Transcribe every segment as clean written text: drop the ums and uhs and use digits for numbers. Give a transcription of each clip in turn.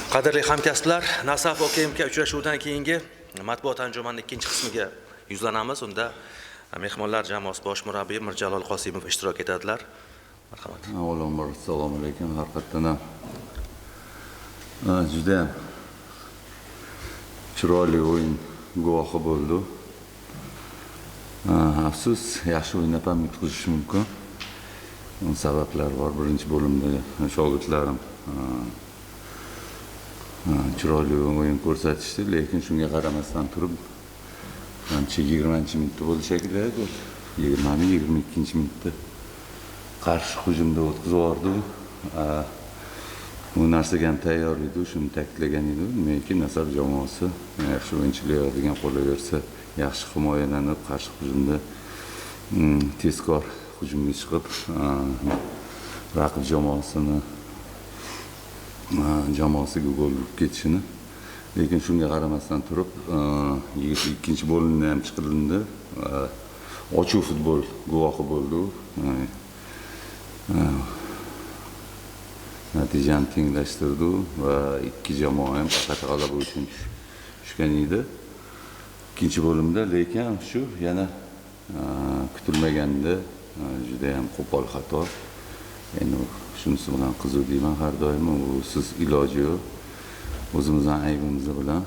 Qadrli hamkasblar, Nasaf OKMK uchrashuvidan keyingi matbuot anjumanining ikkinchi qismiga yuzlanamiz. Unda mehmonlar jamoasi bosh murabbiyi Mirjalol Qosimov ishtirok etadilar. Marhamat. Avvalambor assalomu alaykum. Haqiqatan juda chiroyli o'yin guvohi bo'ldi. Afsus, yaxshi o'ynab yutqizish mumkin. Sabablar bor. Birinchi bo'limda shogirdlarim chiroyli o'yin ko'rsatishdi, lekin shunga qaramasdan turib, 20-minutda bo'ldi shekilli, 20-22-minutda qarshi hujumda o'tkazib yubordi. Bu narsaga ham tayyor edi, shuni ta'kidlagan edi. Meniki Nasaf jamoasi yaxshi o'yinchilar yig'adigan qolaversa, yaxshi himoyalanib, qarshi hujumda tezkor hujumga chiqib, raqib jamoasiga gol urib ketishini, lekin shunga qaramasdan turib, ikkinchi bo'limda ham chiqildi. Ochiq futbol guvohi bo'ldi. Natijani tenglashtirdi va ikki jamoa ham faqat g'alaba uchun tushgan edi. Ikkinchi bo'limda, lekin shu yana kutilmaganda juda ham qo'pol xato. Endi shunisi bilan qiziq deyman har doim, siz iloji yo'q. O'zimizning aybimiz bilan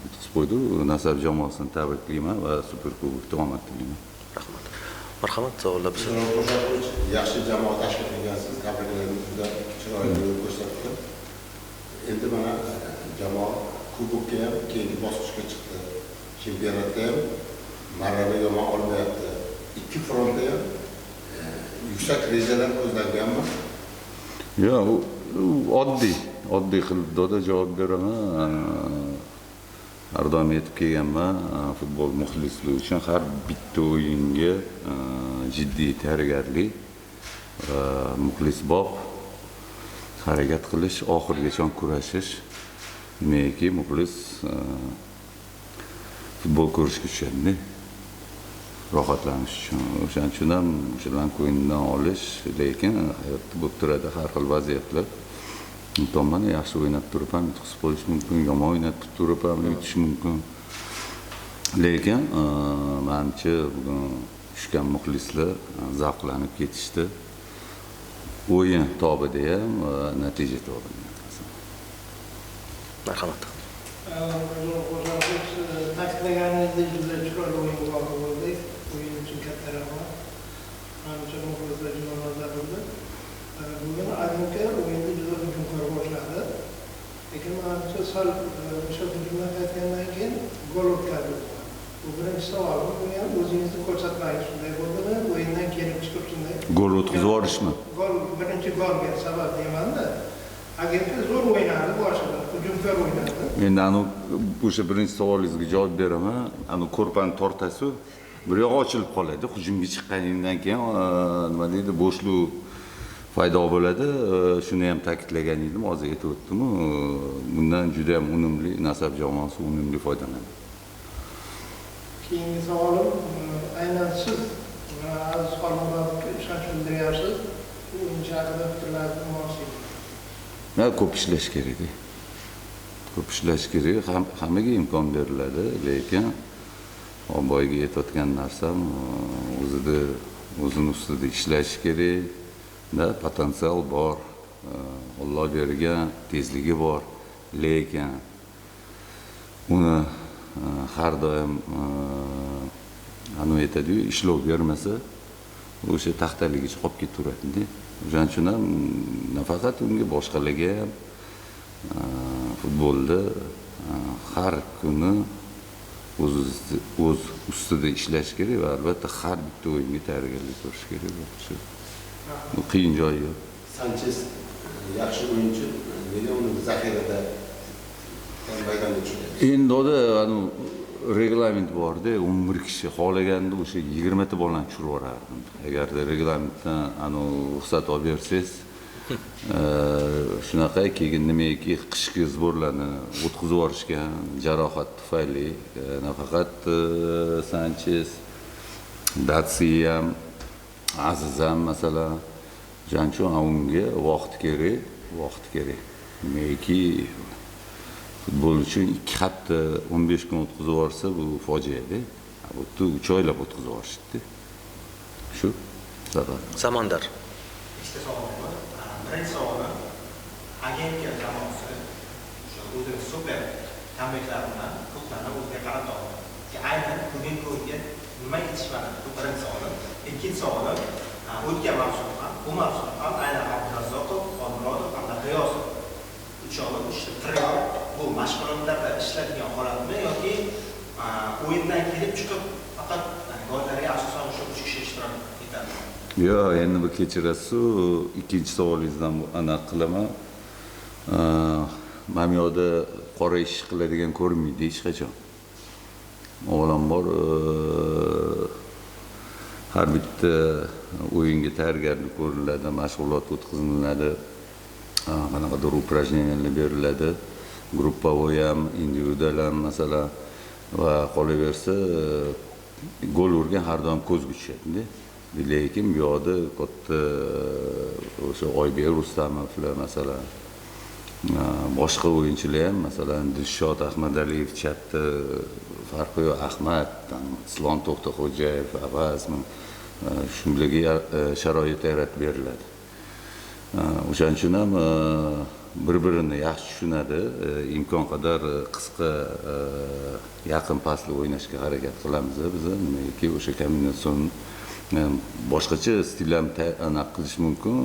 yutqizib qo'ydi. Nasaf jamoasini tabriklayman va Superkubokda omad tilayman. Rahmat. Marhamat, savollar bizga. Yaxshi jamoa tashkil qilgansiz, tabriklarimiz juda chiroyli ko'rsatdi. Endi mana jamoa kubokka ham keyingi bosqichga chiqdi. Chempionatda ham marrani yomon olmayapti. Ikki frontda ham yuksak rejalar ko'zlanganmi? Yo'q, oddiy qilib javob beraman. Har doim aytib kelganman, futbol muxlisligi uchun har bitta o'yinga jiddiy tayyorgarlik, muxlisbop harakat qilish, oxirigacha kurashish. Demakki, muxlis futbol ko'rishga tushadi. Rohatlanish uchun. O'shaning uchun ham shularni ko'ngildan olish, lekin hayotda bo'lib turadi har xil vaziyatlar. Tomon yaxshi o'ynab turib ham yutqizib qo'yish mumkin, yomon o'ynab turib ham yutish mumkin. Lekin menimcha bugun tushgan muxlislar zavqlanib ketishdi. O'yin tobida ham, natija tobida. Marhamat. Ta'kidlaganingizda juda chiroyli o'yin guvohi bo'ldik. O'yin uchun katta rahmat. Menimcha muxlislar juda mazza qildi. Bugun Adamka o'yinni juda hujumkor boshladi. Lekin menimcha sal o'sha hujumdan qaytgandan keyin gol o'tkazdi. Bu birinchi savolim. Bu ham o'zingizni ko'rsatmangiz shunday bo'ldimi? O'yindan kelib chiqib shunday. Gol o'tkazib yuborishmi? Birinchi golga sabab deyman-da. Agentga zo'r o'ynadi boshida, hujumkor o'ynadi. Endi o'sha birinchi savolingizga javob beraman. Ko'rpani tortasi bir yo'q ochilib qoladi. Hujumga chiqqaningdan keyin nima deydi, bo'shlik paydo bo'ladi. Shuni ham ta'kidlagan edim, hozir aytib o'tdim. Bundan juda ham unumli, Nasaf jamoasi unumli foydalanadi. Keyingi savolim, aynan siz aziz xonimlarga ishonch bildiryapsiz. Bu o'yinchi haqida fikrlaringiz munosib. Ko'p ishlash kerak. Ko'p ishlash kerak, hammaga imkon beriladi, lekin boyga aytayotgan narsam o'zini ustida ishlash kerak. Potensial bor, Alloh bergan tezligi bor, lekin uni har doim aytadi-yu, ishlov bermasa, o'sha taxtaligicha qolib ketaveradi. O'shaning uchun ham nafaqat unga, boshqalarga ham futbolda har kuni o'z ustida ishlash kerak va albatta har bitta o'yinga tayyorgarlik ko'rish kerak. Bu qiyin joyi yo'q. Sanchez yaxshi o'yinchi, nega uni zaxirada maydonga tushirdi? Endi reglament bor-da, 11 kishi xohlaganda o'sha 20 ta bolani tushirib yuborardim. Agarda reglamentdan ruxsat olib bersangiz, shunaqa keyin nimaki qishki zborlarni o'tkazib yuborishgan jarohat tufayli nafaqat Sanchez, Datsi ham, Aziz ham masalan, o'shaning uchun unga vaqt kerak. Nimaki Futbol uchun 2 hafta 15 kun o'tkazib yuborsa bu fojiada. Bu 3 oylab o'tkazib yuborishdi. Shu sabab. Samandar. İşte savolim bor. Birinchi savolim agentga jamoasi o'sha o'zining super kamliklari bilan to'plarni o'ziga qaratadi. Aynan bugungi o'yinga nima yetishmadi? Bu birinchi savolim. Ikkinchi savolim o'tgan mavsum ham, bu mavsum ham aynan Abdurazzoqov, Xolmurodov hamda G'iyosov uchovini ishda trio bu mashg'ulotlarda ishlaydigan holatmi yoki o'yindan kelib chiqib faqat gollarga asosan o'sha 3 kishi ishtirok etadi? Yo, endi bir kechirasiz, ikkinchi savolingizdan aniq qilaman. Mana bu yerda qora ish qiladigan ko'rinmaydi hech qachon. Avvalambor har bitta o'yinga tayyorgarlik ko'riladi, mashg'ulot o'tkaziladi, qanaqadir упражнениялар beriladi, gruppovoy ham, individual ham masalan va qolaversa gol urgan har doim ko'zga tushadi. Lekin bu yerda katta o'sha Oybek Rustamovlar masalan boshqa o'yinchilar ham masalan Dilshod Ahmadaliyev chatda farqi yo'q, Ahmad, Islom To'xtaxo'jayev, Avaz shunlarga sharoit yaratib beriladi. O'shaning uchun ham bir-birini yaxshi tushunadi, imkon qadar qisqa yaqin pasli o'ynashga harakat qilamiz biz. Nimaki o'sha kombinatsion boshqacha stil ham aniq qilish mumkin,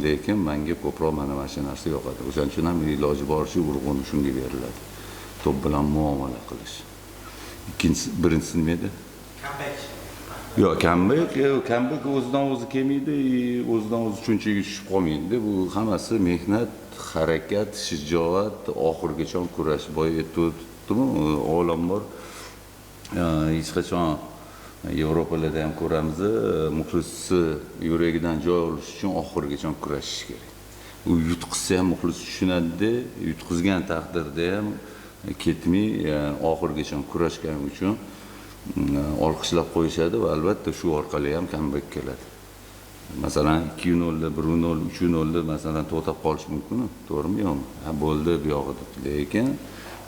lekin menga ko'proq mana shu narsa yoqadi. O'shaning uchun ham iloji boricha urg'u shunga beriladi. To'p bilan muomala qilish. Ikkinchisi, birinchisi nima edi? Yo'q, comeback o'zidan o'zi kelmaydi, o'zidan o'zi shunchaga tushib qolmaydi. Bu hammasi mehnat, harakat, shijoat, oxirigacha kurash. Boya aytdim, avvalambor hech qachon Yevropalarda ham ko'ramiz, muxlisni yuragidan joy olish uchun oxirigacha kurashish kerak. U yutqizsa ham muxlis tushunadi, yutqizgan taqdirda ham ketmay oxirigacha kurashgani uchun olqishlab qo'yishadi va albatta shu orqali ham comeback keladi. Masalan 2-0, 1-0, 3-0 masalan to'xtab qolish mumkin, to'g'rimi yo'qmi? Ha bo'ldi bu yog'ida. Lekin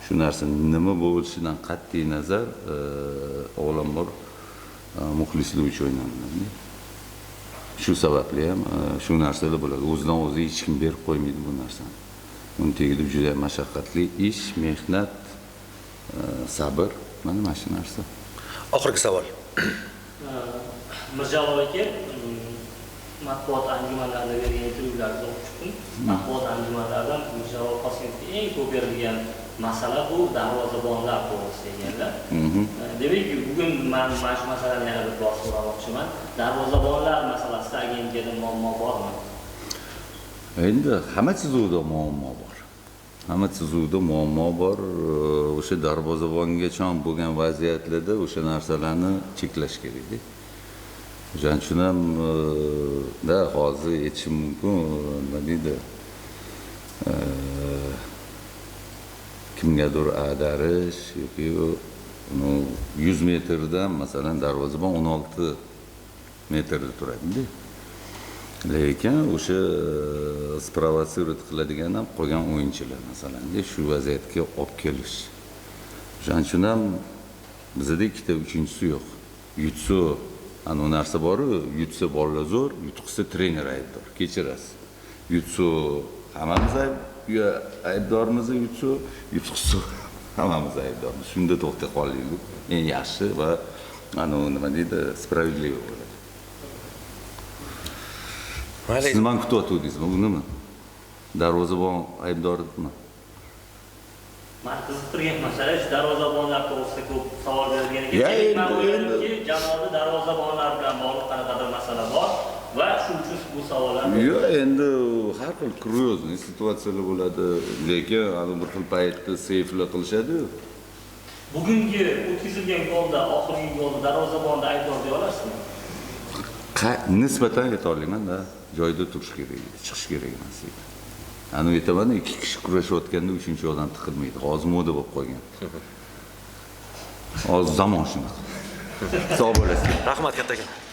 shu narsa nima bo'lishidan qat'iy nazar avvalambor muxlislik uchun o'ynanadi. Shu sababli ham shu narsalar bo'ladi. O'zidan o'zi hech kim berib qo'ymaydi bu narsani. Uni tagida juda mashaqqatli ish, mehnat, sabr, mana shu narsa. Oxirgi savol. Mirjalol aka, matbuot anjumanlarida bergan intervyularni o'qib chiqdim. Matbuot anjumanlaridan Mirjalol Qosimovga eng ko'p berilgan masala bu darvozabonlar to'g'risida ekanlar. Demak, bugun men mana shu masalani yana bir bor so'ramoqchiman. Darvozabonlar masalasida agentlikda muammo bormi? Endi hamma tizuvda muammo bor. Hamma tizuvda muammo bor. O'sha darvozabongacha bo'lgan vaziyatlarda o'sha narsalarni cheklash kerak. O'shaning uchun ham hozir aytishim mumkin, nima deydi? Kimgadir ag'darish yoki 100 metrdan masalan darvozabon 16 metrda turadi. Lekin o'sha sprovotsировать qiladigan ham qolgan o'yinchilar masalan shu vaziyatga olib kelish. O'shaning uchun ham bizda ikkita uchinchisi yo'q. Yutsa ana narsa bor-ku, yutsa bolalar zo'r, yutqizsa trener aybdor. Kechirasiz. Yutsa hammamiz aybdormiz, yutqizsa hammamiz aybdormiz. Shunda to'xtab qolaylik. Eng yaxshi va ana nima deydi, справедливо bo'ladi. Siz nima kutyaptingizmi? Bu nima? Darvozabon aybdormi? Men qiziqib turgan masala shu darvozabonlar to'g'risida ko'p savol berilgan ekan. Men o'ylaymanki, jamoada darvozabonlar bilan bog'liq qanaqadir masala bor va shu uchun bu savollar. Yo'q, endi har xil kuryozniy situatsiyalar bo'ladi, lekin ana bir xil paytda seyflar qilishadi-ku. Bugungi o'tkazilgan golda, oxirgi golda darvozabonni aybdor deb olasizmi? Nisbatan ayta olaman-da, joyida turish kerak, chiqish kerak emas. Ana aytaman, ikki kishi kurashayotganda uchinchi odam tiqilmaydi. Hozir moda bo'lib qolgan. Hozir zamon shunaqa. Sog' bo'lasiz. Rahmat kattaga.